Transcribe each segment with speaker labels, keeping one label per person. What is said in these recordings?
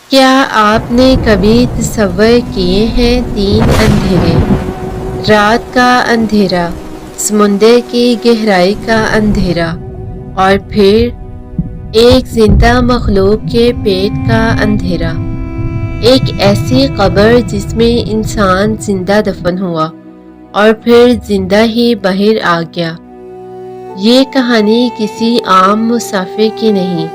Speaker 1: کیا آپ نے کبھی تصور کیے ہیں تین اندھیرے؟ رات کا اندھیرا، سمندر کی گہرائی کا اندھیرا، اور پھر ایک زندہ مخلوق کے پیٹ کا اندھیرا۔ ایک ایسی قبر جس میں انسان زندہ دفن ہوا اور پھر زندہ ہی باہر آ گیا۔ یہ کہانی کسی عام مسافر کی نہیں،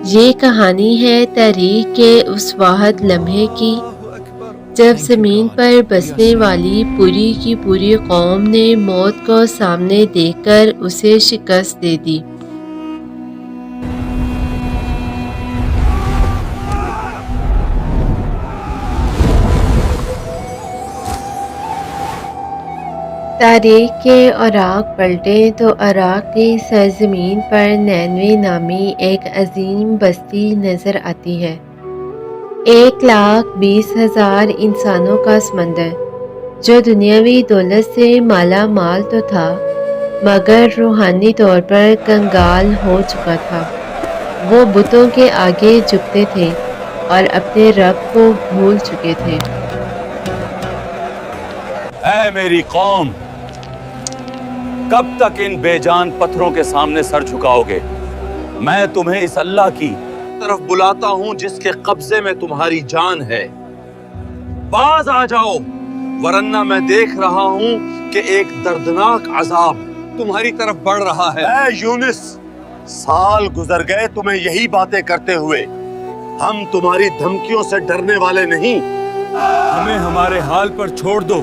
Speaker 1: یہ کہانی ہے تاریخ کے اس واحد لمحے کی جب زمین پر بسنے والی پوری کی پوری قوم نے موت کو سامنے دیکھ کر اسے شکست دے دی۔ تاریخ کے اوراق پلٹیں تو عراق کی سرزمین پر نینوے نامی ایک عظیم بستی نظر آتی ہے۔ 1,20,000 انسانوں کا سمندر، جو دنیاوی دولت سے مالا مال تو تھا مگر روحانی طور پر کنگال ہو چکا تھا۔ وہ بتوں کے آگے جھکتے تھے اور اپنے رب کو بھول چکے تھے۔
Speaker 2: اے میری قوم، کب تک ان بے جان پتھروں کے سامنے سر جھکاؤ گے؟ میں تمہیں اس اللہ کی طرف بلاتا ہوں جس کے قبضے میں تمہاری جان ہے۔ باز آ جاؤ، ورنہ میں دیکھ رہا ہوں کہ ایک دردناک عذاب تمہاری طرف بڑھ رہا ہے۔ اے یونس، سال گزر گئے تمہیں یہی باتیں کرتے ہوئے۔ ہم تمہاری دھمکیوں سے ڈرنے والے نہیں۔ ہمیں ہمارے حال پر چھوڑ دو۔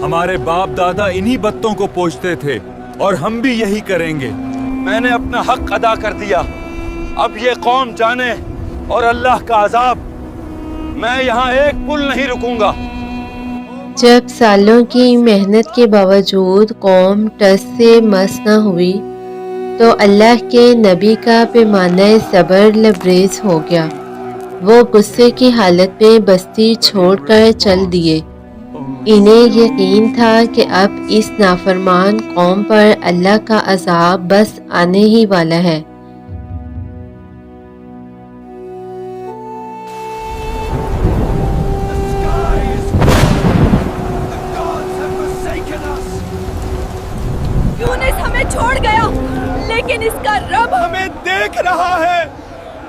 Speaker 2: ہمارے باپ دادا انہی بتوں کو پوجتے تھے اور ہم بھی یہی کریں گے۔ میں نے اپنا حق ادا کر دیا، اب یہ قوم جانے اور اللہ کا عذاب۔ میں یہاں ایک پل نہیں رکوں گا۔
Speaker 1: جب سالوں کی محنت کے باوجود قوم ٹس سے مس نہ ہوئی تو اللہ کے نبی کا پیمانہ صبر لبریز ہو گیا۔ وہ غصے کی حالت میں بستی چھوڑ کر چل دیے۔ انہیں یقین تھا کہ اب اس نافرمان قوم پر اللہ کا عذاب بس آنے ہی والا ہے۔
Speaker 3: یونس ہمیں چھوڑ گیا، لیکن اس کا رب
Speaker 2: ہمیں دیکھ رہا ہے۔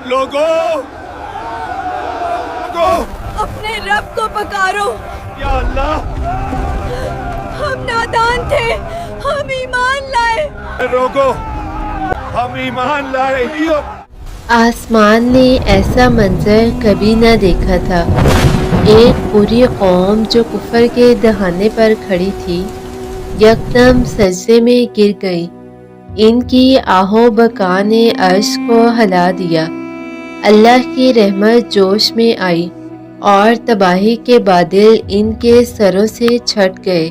Speaker 2: لوگوں
Speaker 3: اپنے رب کو پکارو۔
Speaker 2: یا اللہ،
Speaker 3: ہم نادان تھے، ہم ایمان لائے۔
Speaker 2: روکو، ہم ایمان لائے۔
Speaker 1: آسمان نے ایسا منظر کبھی نہ دیکھا تھا۔ ایک پوری قوم جو کفر کے دہانے پر کھڑی تھی یکدم سجدے میں گر گئی۔ ان کی آہو بکا نے عرش کو ہلا دیا۔ اللہ کی رحمت جوش میں آئی اور تباہی کے بادل ان کے سروں سے چھٹ گئے۔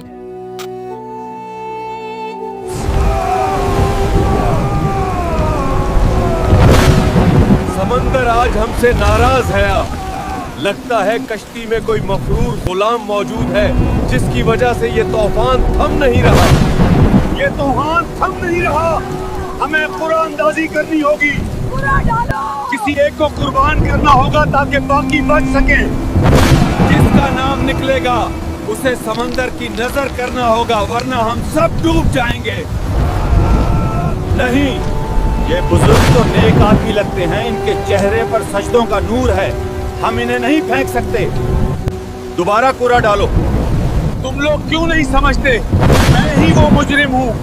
Speaker 2: سمندر آج ہم سے ناراض ہے۔ لگتا ہے کشتی میں کوئی مغرور غلام موجود ہے جس کی وجہ سے یہ طوفان تھم نہیں رہا۔ یہ طوفان تھم نہیں رہا۔ ہمیں قرآن اندازی کرنی ہوگی۔ کسی ایک کو قربان کرنا ہوگا تاکہ باقی بچ سکیں۔ جس کا نام نکلے گا اسے سمندر کی نظر کرنا ہوگا، ورنہ ہم سب ڈوب جائیں گے۔ نہیں، یہ بزرگ تو نیک آدمی لگتے ہیں، ان کے چہرے پر سجدوں کا نور ہے، ہم انہیں نہیں پھینک سکتے۔ دوبارہ کوڑا ڈالو۔ تم لوگ کیوں نہیں سمجھتے؟ میں ہی وہ مجرم ہوں۔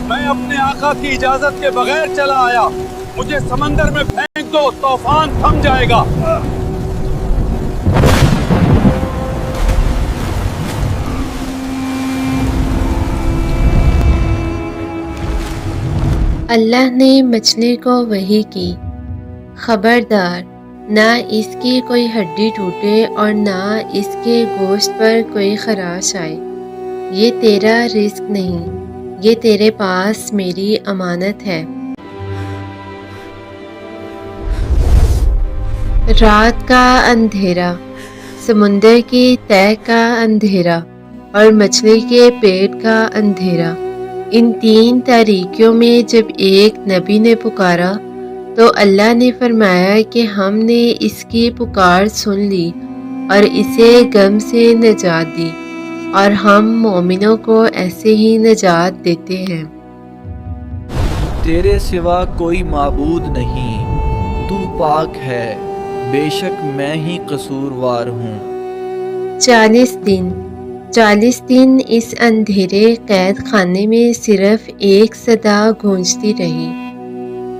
Speaker 2: میں اپنے آقا کی اجازت کے بغیر چلا آیا۔ مجھے سمندر میں پھینک دو، طوفان تھم جائے گا۔
Speaker 1: اللہ نے مچھلی کو وحی کی، خبردار، نہ اس کی کوئی ہڈی ٹوٹے اور نہ اس کے گوشت پر کوئی خراش آئے۔ یہ تیرا رزق نہیں، یہ تیرے پاس میری امانت ہے۔ رات کا اندھیرا، سمندر کی تہہ کا اندھیرا اور مچھلی کے پیٹ کا اندھیرا، ان تین تاریکیوں میں جب ایک نبی نے پکارا تو اللہ نے فرمایا کہ ہم نے اس کی پکار سن لی اور اسے غم سے نجات دی، اور ہم مومنوں کو ایسے ہی نجات دیتے ہیں۔
Speaker 4: تیرے سوا کوئی معبود نہیں، تو پاک ہے، بے شک میں ہی قصوروار ہوں۔
Speaker 1: 40 دن اس اندھیرے قید خانے میں صرف ایک صدا گونجتی رہی،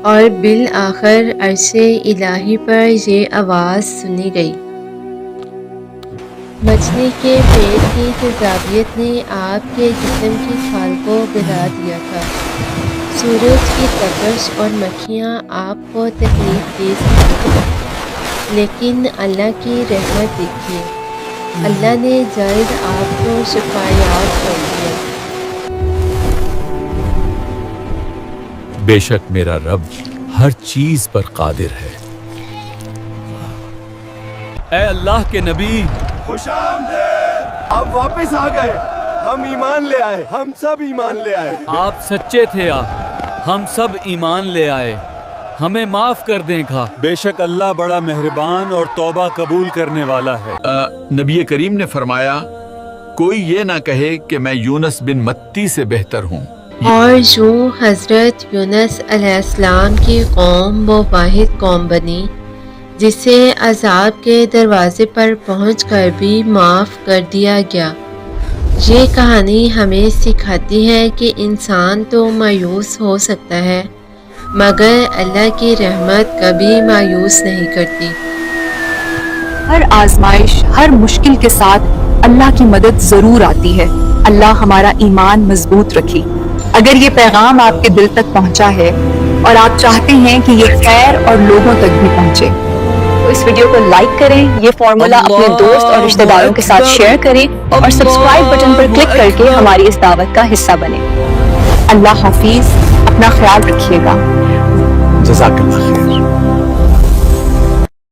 Speaker 1: اور بالآخر عرش الہی پر یہ آواز سنی گئی۔ مچھلی کے پیٹ کی تیزابیت نے آپ کے جسم کی کھال کو گلا دیا تھا۔ سورج کی تپش اور مکھیاں آپ کو تکلیف دے سکتی تھیں، لیکن اللہ کی رحمت دیکھیے، اللہ نے جلد آپ کو شفایاب کر دیا۔
Speaker 2: بے شک میرا رب ہر چیز پر قادر ہے۔ اے اللہ کے نبی،
Speaker 5: خوش آمدید، آپ واپس آ گئے، ہم ایمان لے آئے، ہم سب ایمان لے آئے۔
Speaker 6: آپ سچے تھے، ہم سب ایمان لے آئے، ہمیں معاف کر دیں گا۔
Speaker 2: بے شک اللہ بڑا مہربان اور توبہ قبول کرنے والا ہے۔
Speaker 7: نبی کریم نے فرمایا، کوئی یہ نہ کہے کہ میں یونس بن متی سے بہتر ہوں۔
Speaker 1: اور یوں حضرت یونس علیہ السلام کی قوم وہ واحد قوم بنی جسے عذاب کے دروازے پر پہنچ کر بھی معاف کر دیا گیا۔ یہ کہانی ہمیں سکھاتی ہے کہ انسان تو مایوس ہو سکتا ہے، مگر اللہ کی رحمت کبھی مایوس نہیں کرتی۔
Speaker 3: ہر آزمائش، ہر مشکل کے ساتھ اللہ کی مدد ضرور آتی ہے۔ اللہ ہمارا ایمان مضبوط رکھے۔ اگر یہ پیغام آپ کے دل تک پہنچا ہے اور آپ چاہتے ہیں کہ یہ خیر اور لوگوں تک بھی پہنچے، تو اس ویڈیو کو لائک کریں، یہ فارمولا اپنے دوست اور رشتہ داروں کے ساتھ شیئر کریں، اور سبسکرائب بٹن پر کلک کر کے ہماری اس دعوت کا حصہ بنیں۔ اللہ حافظ، اپنا خیال رکھیے گا۔
Speaker 7: جزاک اللہ خیر۔